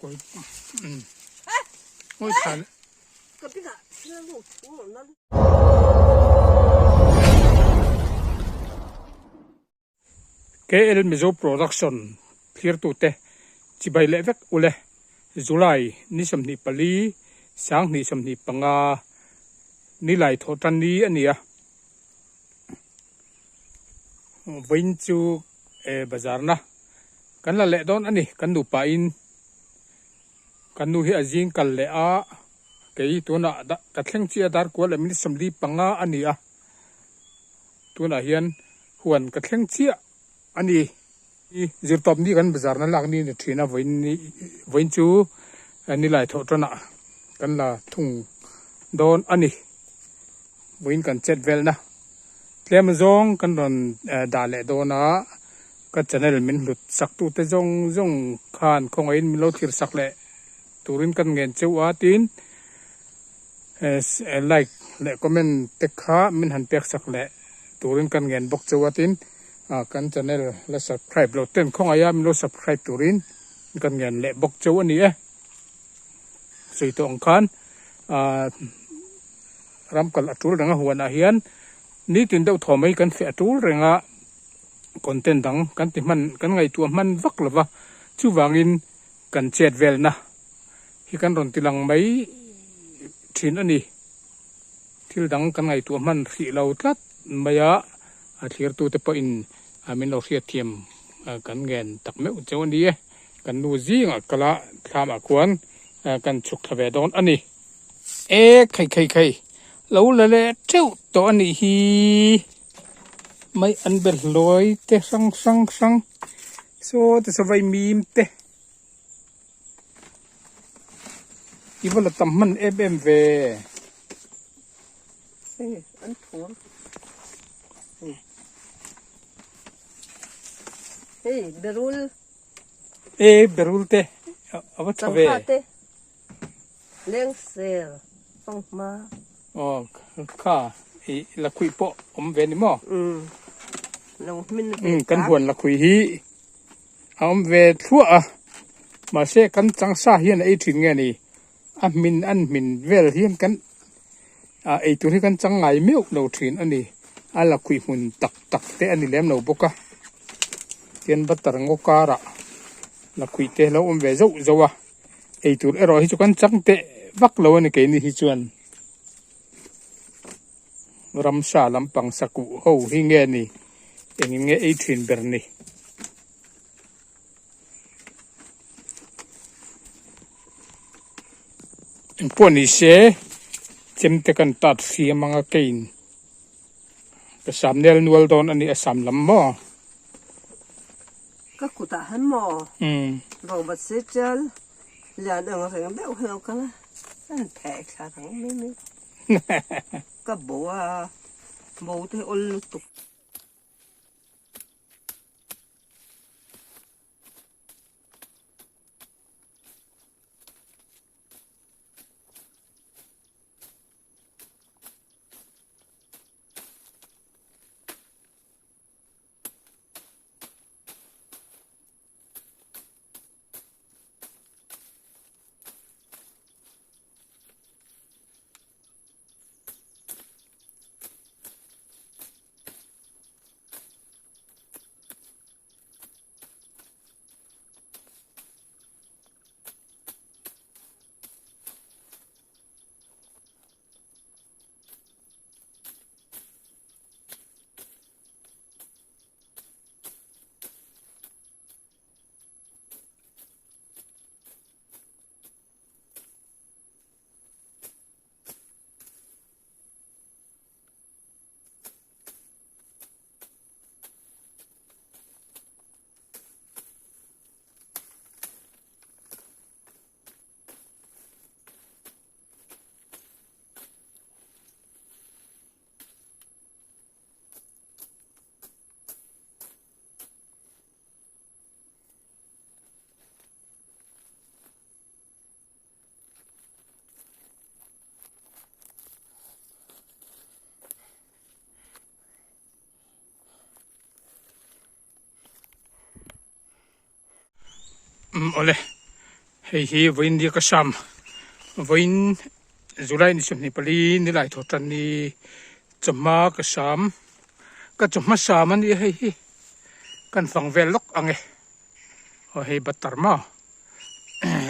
กวยโอ้ยขาดก็พี่กะเชื่อลูกหัวนั่นKL Mizo Production clear tu te chi bai le vek ule July ni som ni pali sang ni som ni panga ni lai tho tan ni ania vain chu bazar na kan la le don ani kan nu pa in kan nu hi azing kal le a kei tu na da ka thleng chi adar ko le min som li panga ania tu na hian huan ka thleng chi ani zirtop ni kan bazar na lak ni thina voin chu ani lai tho tona kan la thung don ani voin kan chet vel na tlem zong kan don da le dona ka channel min lut sak tu te zong khan khongain min lo thir sak le turin kan ngen cheu a tin like le comment te kha min han pek sak le turin kan ngen bok cheu a tin kan channel la subscribe lo ten khong aya mi lo subscribe turin kan ngen le bok cheu ani sei to khan ram kal atul ranga huana hian ni tin deuh thomai kan fe atul renga content dang kan ti man kan ngai tu man vak lova chu wangin kan chet vel na hi kan ron tilang mai thin ani thil dang kan ngai tu man ri lo tlat maya a thlir tu te po in amin lo ria thiam kan ngen tak me u cheu ni kan nu zinga kala thlam a kwan kan chuk thave don ani khai lo la le cheu to ani hi mai an bel loi te sang so te savai mim te iwala tamman FMV an thua berul te awa thave leng sel phong ma kha la khui po ve ni mo lo min kan huan la khui hi ve thua ma se kan chang sa hian ei thin nge ni an min vel hian kan ei tu hi kan chang ngai meu lo thin ani ala khui hun tak te ani lem no boka tian batar ngokara la khui te lo ve zo ei tur ero hi chu kan chang te vak lo ani ke ni hi chuan ramsa lampang saku ho hi nge ni nge ei thin ber ni poni se chemte kan tat fi manga kein ka samnel nual don ani asam lam mo ka kuta han mo ro bat se chal la dang reng be ho kala an thek sa thang me ka bo te ol tu ole hi vain dia ka sam vain July ni sum ni pali ni lai tho tan ni chama ka sam ka chama sam ani hi kan fang vel lok ange hei batar ma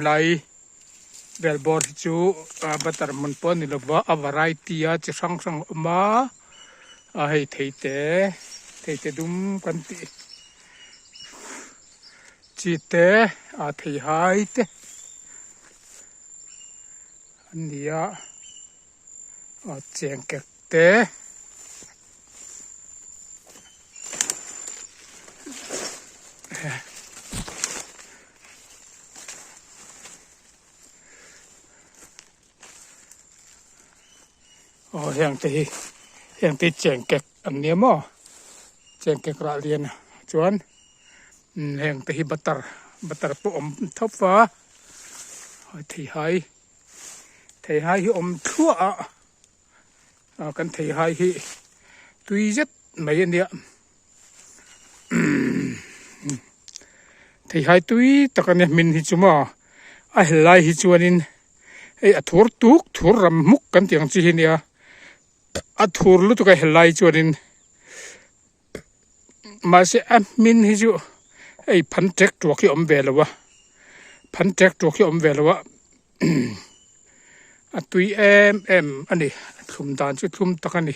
lai vel bor chu batar mun pon ni lo ba a variety a chi sang ma a hei theite dum kan ti chi te a thei hai te ania a cheng kek te heng te cheng kek an nia mo cheng kek ra lian chuan heng te hi batar po om thop fa thei hai hi om thua kan thei hai hi tui zet mai ania thei hai tui takane min hi chuma a helai hi chuanin ei a thur ram muk kan tiang chi hi nia a thur lu tu ka helai chuanin ma se a min hi chu ei phan tek tu ki om ve lawa phan tek tu ki om ve lawa a tui em ani thum dan chu thum takani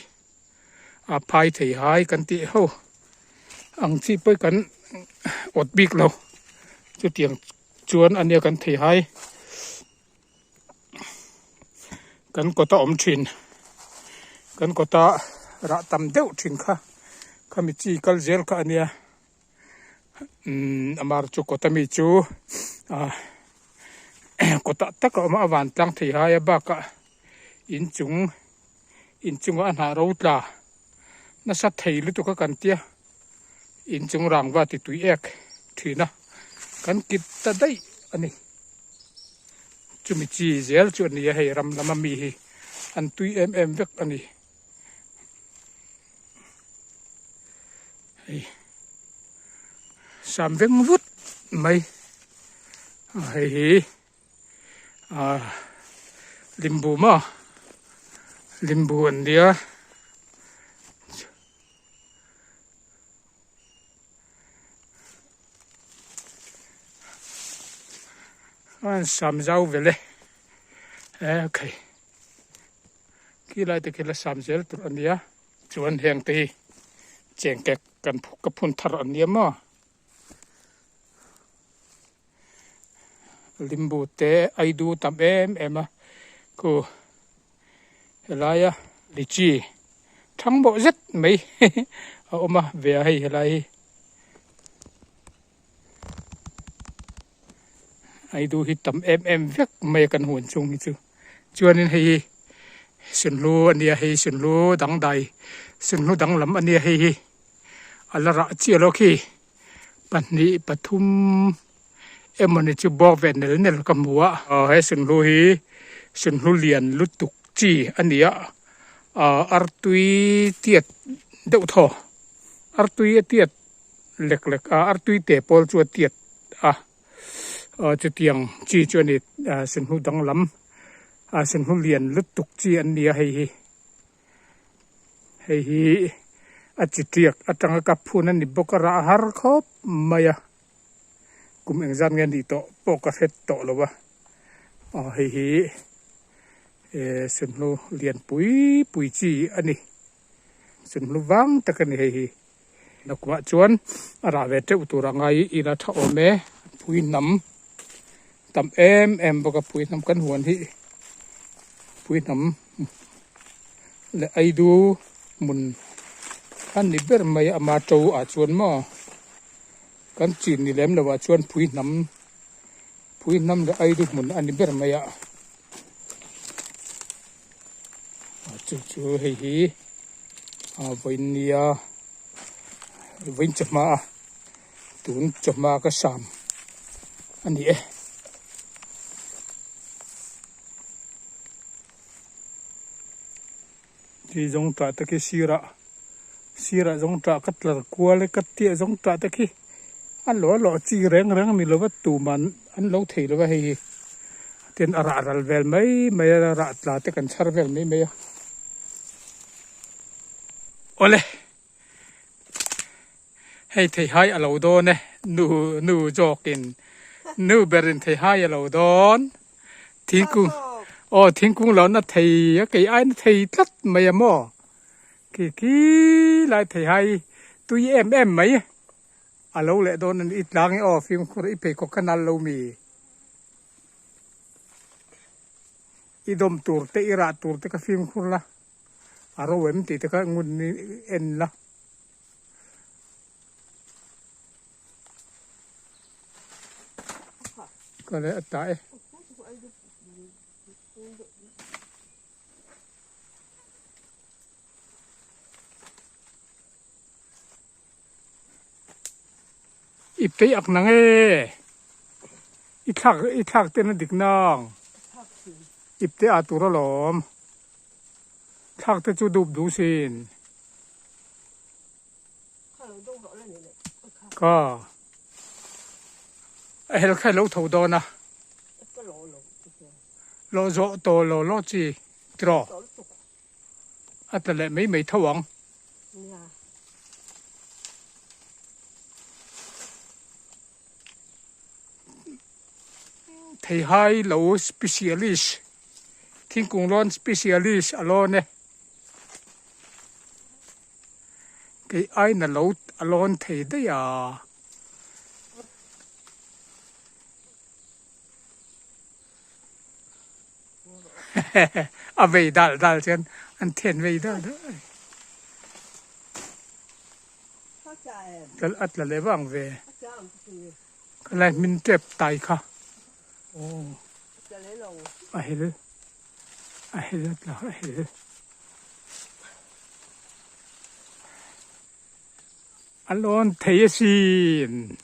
a phai thei hai kan ti ho ang chi poi kan ot bik lo chu tiang chuan ania kan thei hai kan kota om thin kan kota ra tam deuh thin kha mi chi kal zel kha ania amar chu kota mi chu kota tak ma awan tlang thei hai ba ka in chung a na ro tla na sa thei lu tu ka kan tia in chung rang wa ti tui ek thina kan kit ta dai ani chumi chi zel chu ni hei ram lama mi hi an tui em vek ani hei sam veng vut mai hei limbu an dia sam zau vele okay ki lai te kila sam zel tur ania chuan heng te cheng kek kan phuk ka phun thar ania ma limbu te ai du tam em ko helaya lichi thang bo zet mai oma ve hai helai ai du hi tam em vek mai kan hun chung hi chu chuanin hei sunlu ania hei sunlu dang dai sunlu dang lam ania hei alara chi lo khi pani pathum emani chu bo ven nel kamwa hei sunlu hi sunlu lian lutuk chi ania artui tiat deuh tho artui tiat lek artui te pol chu tiat chu tiang chi chu ni sunlu dang lam sunlu lian lutuk chi ania hei chi tiak atanga ka phun ani bokara har khop maya kum engzan nge ni to poka het to lowa hei sunlu lian pui chi ani sunlu wang takani hei nakwa chuan ara ve te uturangai ina tha ome pui nam tam em boka pui nam kan huan hi pui nam le ai du mun kan ni ber mai ama to a chuan ma kan chin ni lem lawa chuan pui nam le ai du mun ani ber mai a chu hei voinia voin chama tun chama ka sam ani thì giống trả tới cái sira giống trả cắt lợn cua lấy cắt tia giống trả tới khi ăn lỗ chi reng mình lỗ bắt tù mà an lo thei lo hi ten ara ral vel mai ra tla te kan char vel mai ole hei thei hai alo do ne nu jokin nu berin thei hai alo don thingkung thingkung lo na thei cái ai na thei tlat mai mo ki lại thei hai tui em mai alo le don an itlang phim khur ipe ko kanal lo mi idom tur te ira tur te ka phim khur la aro wem ti te ka ngun ni en la ko le atai ipte ak nang ithak te na dik nang ipte atura lom thak te chu dup du sin ka hel khai lo tho do na lo zo to lo chi tro atale mấy thawang thầy hai lâu specialist thiên cùng lon specialist alone cái ai là lâu alone thầy đấy à à về đal chân anh thiền về đó đó ắt là lấy vàng về cái này mình trẹp tay cả ahil alon theyasin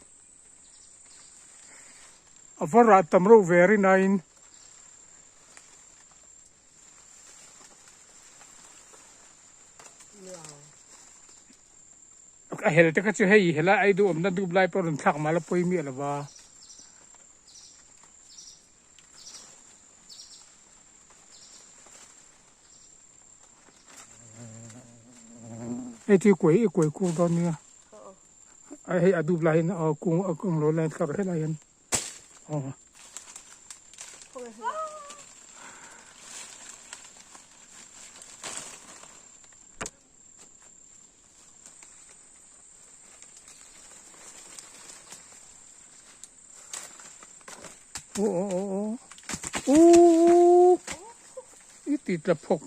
avara tamro very nine ahil te ka chu hei hela ai du omna du blai por thak mala poi mi la ba ai thì quẩy cung đó nha ai hay adu lại nó cung lối lên khắp hết lại hen ít tịt là phộc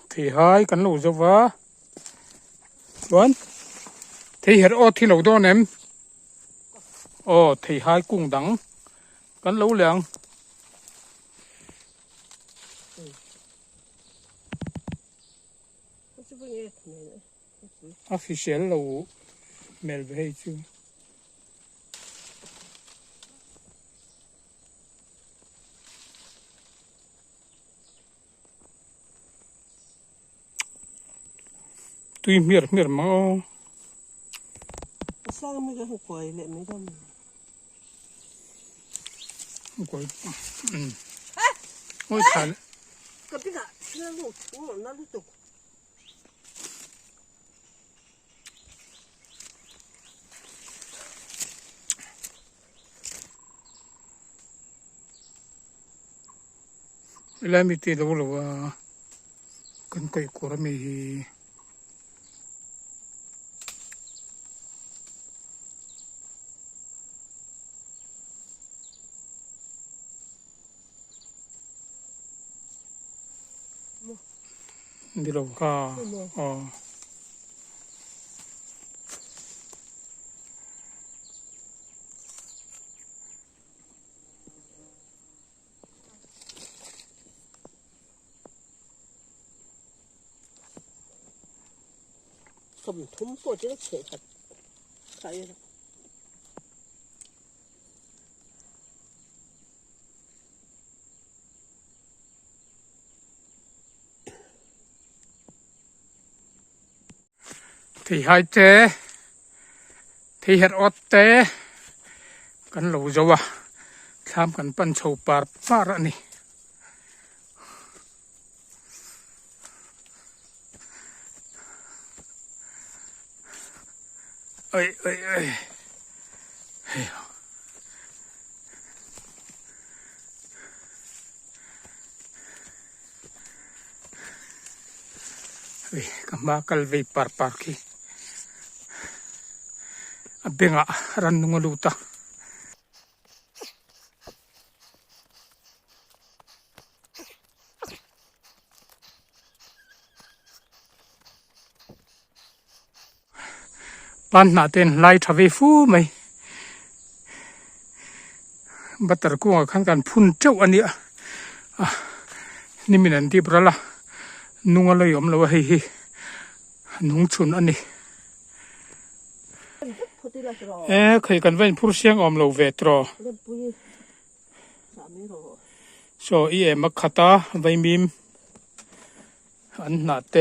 thì hai cắn lẩu dâu vá chuẩn thì hết ô thì lẩu đó em thì hai cùng đắng cắn lẩu liền official lẩu mel về chứ tuy miệt mà sao mới cái quầy lại mấy đâu quầy ôi thằng cái biết à nó lụt nó lụt tục làm gì thì đâu là cần quầy của mình đi đâu cả cầm thúng của chứ nó chạy thật chạy thì hai té thì hết ót téกันหลูจะว่าทำกันปั้นโชว์ปาร์ปาระนี่เอ้ยเอ้ยเอ้ยเฮ้ยกำมากัลวีปาร์ปาร์คีอับเบงะรันนุงลูตาปันนาเต็นไล่ทวีฟูไหมบัตรกูขันกันพุ่นเจ้าอันนี้นี่มีนันที่ปราละนุ่งอะไรยอมละวะเฮ้ยนุ่งชุนอันนี้เคยกันเว้นผู้เสียงอมละเวทรอโซอีมักขตาไว้มิมอันนาเต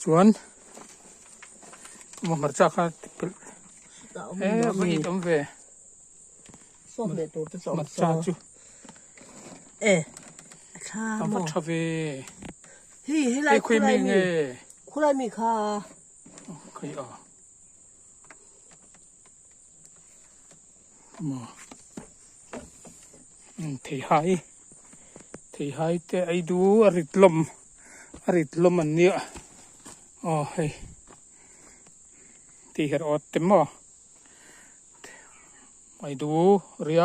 ชวนมาจากข้าวันนี้ต้องเวส้มเด็ดตัวจะสอง มาจากจูข้ามาทวีเฮ้ยให้ไรคุยมีไงคุณไรมีค่ะเคยมาที่หายแต่ไอ้ดูอริดลมอันเนี้ยอ๋อเฮ้ยที่เห็นอดเต็มบ่ไปดูเรีย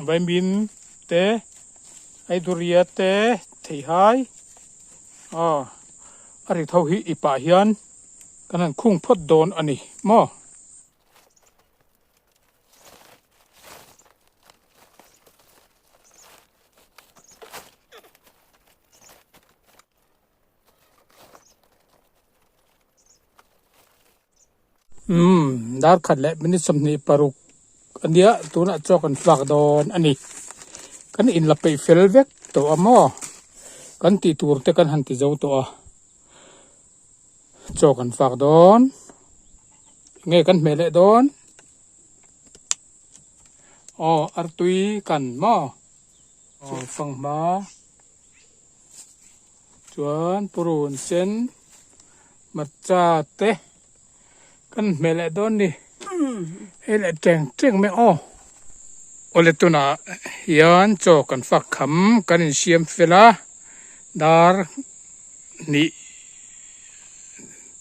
ใบบินเตะไอดูเรียเตะที่หายอะไรเท่าหิอีป่าเฮียนกันนั่นคุ้งพดโดนอันนี้ม่อดาร์ขัดและมินิสมนีปารุกอันเดียตัวน่ะจอกันฝากโดนอันนี้กันอินลับไปเฟลเวกตัวม่อกันตีตูร์เตกันหันตีเจ้าตัวจอกันฝากโดนเงี้ยกันเมล็ดโดนอาร์ตุยกันม่อฟังมาจวนปรุนเซนมัจจาเตกันเมล็ดโดนนี่เอเลเจงไม่โอเลตุนายันโจกันฝักคำกันเชียมเฟลาดาร์นี่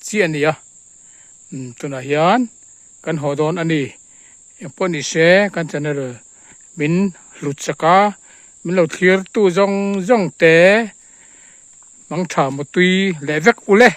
เสียนี่ตุนายันกันหัวโดนอันนี้ยังปนิเชกันจะเนรมินลุดสกามินเราเทียร์ตู้จงเตะมังชามตุยเลเวกอุเล่